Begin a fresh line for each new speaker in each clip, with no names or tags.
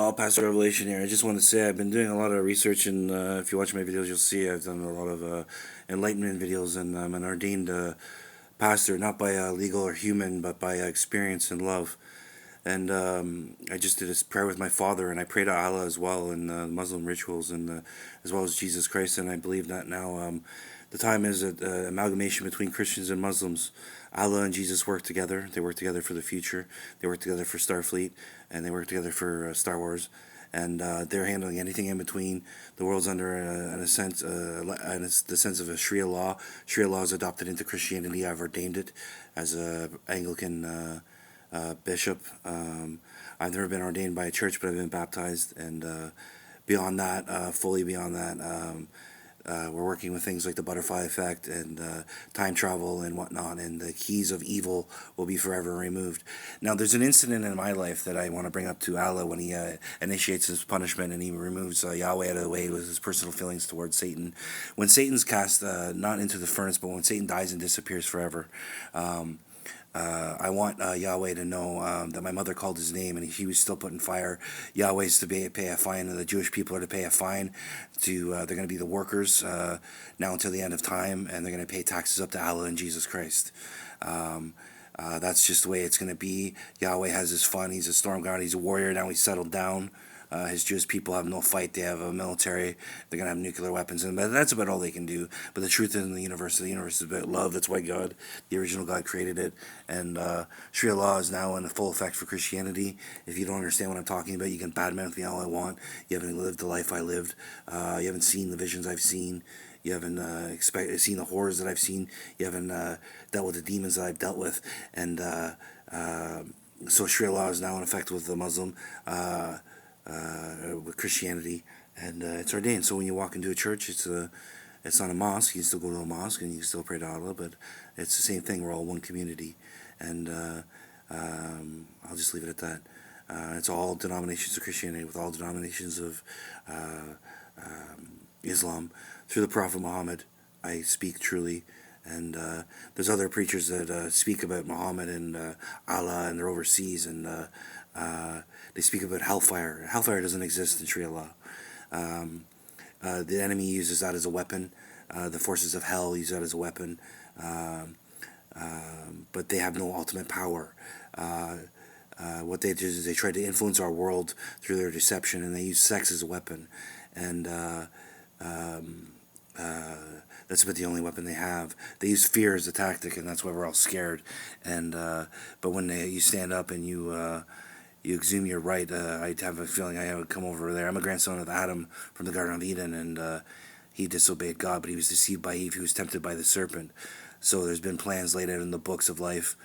All Pastor Revelation here. I just want to say I've been doing a lot of research, and if you watch my videos, you'll see I've done a lot of enlightenment videos, and I'm an ordained pastor, not by legal or human, but by experience and love. And I just did a prayer with my father, and I pray to Allah as well in Muslim rituals, and as well as Jesus Christ. And I believe that now the time is an amalgamation between Christians and Muslims. Allah and Jesus work together. They work together for the future. They work together for Starfleet, and they work together for Star Wars. And they're handling anything in between. The world's under, in a sense, the sense of a Sharia law. Sharia law is adopted into Christianity. I've ordained it as a Anglican bishop. I've never been ordained by a church, but I've been baptized. And beyond that, fully beyond that, we're working with things like the butterfly effect and time travel and whatnot, and the keys of evil will be forever removed. Now, there's an incident in my life that I want to bring up to Allah when he initiates his punishment and he removes Yahweh out of the way with his personal feelings towards Satan. When Satan's cast not into the furnace, but when Satan dies and disappears forever. I want Yahweh to know that my mother called his name and he was still put in fire. Yahweh's to pay a fine, and the Jewish people are to pay a fine. They're going to be the workers now until the end of time, and they're going to pay taxes up to Allah and Jesus Christ. That's just the way it's going to be. Yahweh has his fun. He's a storm god. He's a warrior. Now he's settled down. His Jewish people have no fight. They have a military. They're going to have nuclear weapons. And that's about all they can do. But the truth is in the universe is about love. That's why God, the original God, created it. And Sharia law is now in full effect for Christianity. If you don't understand what I'm talking about, you can badmouth me all I want. You haven't lived the life I lived. You haven't seen the visions I've seen. You haven't seen the horrors that I've seen. You haven't dealt with the demons that I've dealt with. And so Sharia law is now in effect with the Muslim. With Christianity, and it's ordained. So when you walk into a church, it's not a mosque. You can still go to a mosque and you can still pray to Allah, but it's the same thing. We're all one community, and I'll just leave it at that. It's all denominations of Christianity with all denominations of Islam. Through the Prophet Muhammad, I speak truly. And there's other preachers that speak about Muhammad and Allah, and they're overseas, and they speak about hellfire. Hellfire doesn't exist in Sharia law. The enemy uses that as a weapon. The forces of hell use that as a weapon. But they have no ultimate power. What they do is they try to influence our world through their deception, and they use sex as a weapon. And that's about the only weapon they have. They use fear as a tactic, and that's why we're all scared. And but when you stand up and you exhume your right, I have a feeling I would come over there. I'm a grandson of Adam from the Garden of Eden, and he disobeyed God, but he was deceived by Eve. He was tempted by the serpent. So there's been plans laid out in the books of life,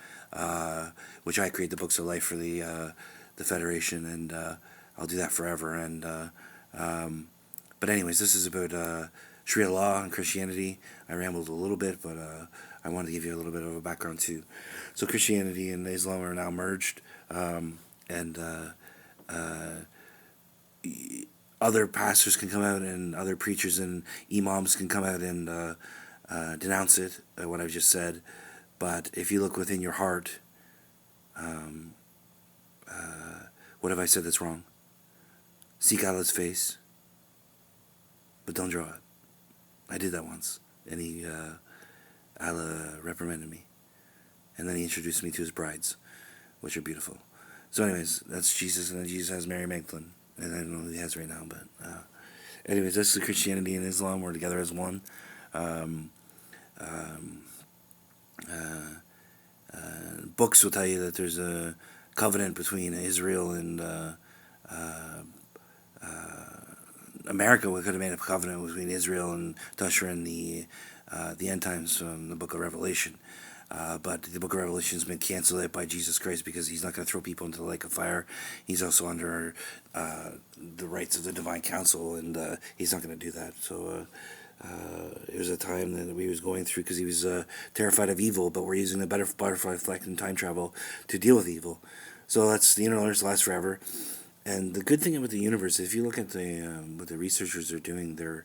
which I create the books of life for the Federation, and I'll do that forever. And but anyways, this is about Sharia law and Christianity. I rambled a little bit, but I wanted to give you a little bit of a background too. So Christianity and Islam are now merged, and other pastors can come out, and other preachers and imams can come out and denounce it, what I've just said. But if you look within your heart, what have I said that's wrong? Seek Allah's face, but don't draw it. I did that once, and Allah reprimanded me, and then he introduced me to his brides, which are beautiful. So anyways, that's Jesus, and then Jesus has Mary Magdalene, and I don't know who he has right now, but anyways, that's the Christianity and Islam. We're together as one. Books will tell you that there's a covenant between Israel and America. We could have made a covenant between Israel and to usher in the end times from the Book of Revelation. But the Book of Revelation has been canceled by Jesus Christ because he's not going to throw people into the lake of fire. He's also under the rights of the Divine Council, and he's not going to do that. So it was a time that we was going through because he was terrified of evil, but we're using the butterfly effect and time travel to deal with evil. So that's the universe lasts forever. And the good thing about the universe, if you look at what the researchers are doing, they're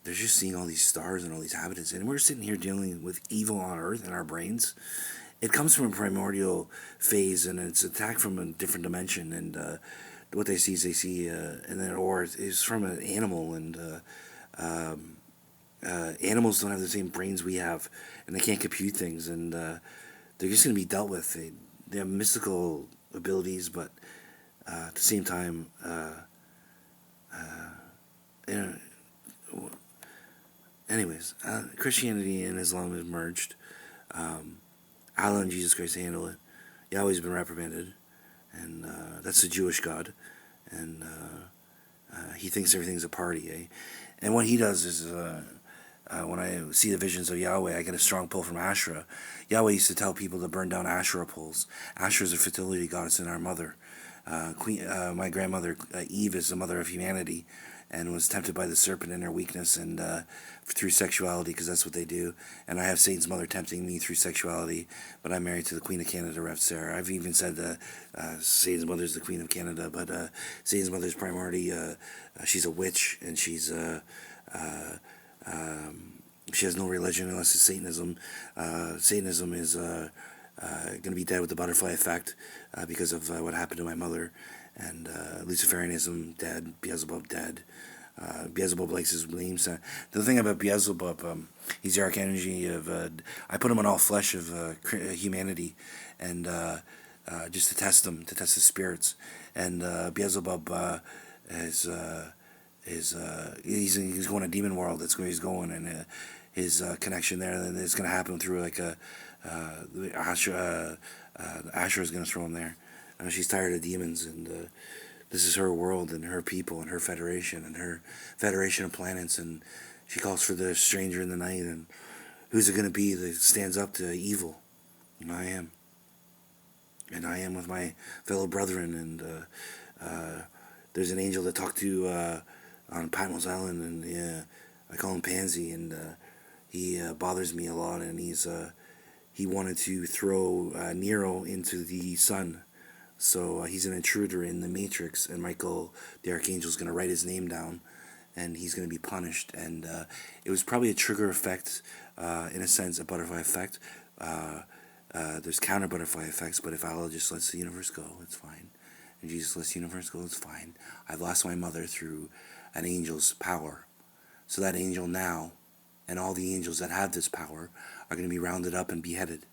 just seeing all these stars and all these habitants, and we're sitting here dealing with evil on Earth in our brains. It comes from a primordial phase, and it's attacked from a different dimension, and what they see is they see, and then or is from an animal, and um, animals don't have the same brains we have, and they can't compute things, and they're just going to be dealt with. They have mystical abilities, but at the same time, you know, anyways, Christianity and Islam have merged. Allah and Jesus Christ handle it. Yahweh's been reprimanded, and that's the Jewish God, and he thinks everything's a party, eh? And what he does is, when I see the visions of Yahweh, I get a strong pull from Asherah. Yahweh used to tell people to burn down Asherah poles. Asherah is a fertility goddess and our mother. My grandmother Eve is the mother of humanity, and was tempted by the serpent in her weakness and through sexuality, because that's what they do. And I have Satan's mother tempting me through sexuality, but I'm married to the Queen of Canada, Rev Sarah. I've even said Satan's mother is the Queen of Canada, but Satan's mother's primarily she's a witch, and she has no religion unless it's Satanism. Satanism is going to be dead with the butterfly effect because of what happened to my mother. And Luciferianism dead, Beelzebub dead. Beelzebub likes his name. The thing about Beelzebub, he's the archenergy of. I put him on all flesh of humanity, and just to test them, to test the spirits. And Beelzebub is he's going to demon world. That's where he's going, and his connection there. Then it's going to happen through like Asherah is going to throw him there. She's tired of demons, and this is her world and her people and her federation of planets, and she calls for the stranger in the night. And who's it going to be that stands up to evil? And I am. And I am with my fellow brethren, and there's an angel that talked to on Patmos Island, and I call him Pansy, and he bothers me a lot, and he wanted to throw Nero into the sun. So he's an intruder in the Matrix, and Michael the Archangel is going to write his name down, and he's going to be punished. And it was probably a trigger effect, in a sense, a butterfly effect. There's counter butterfly effects, but if Allah just lets the universe go, it's fine. And Jesus lets the universe go, it's fine. I've lost my mother through an angel's power. So that angel now, and all the angels that have this power, are going to be rounded up and beheaded.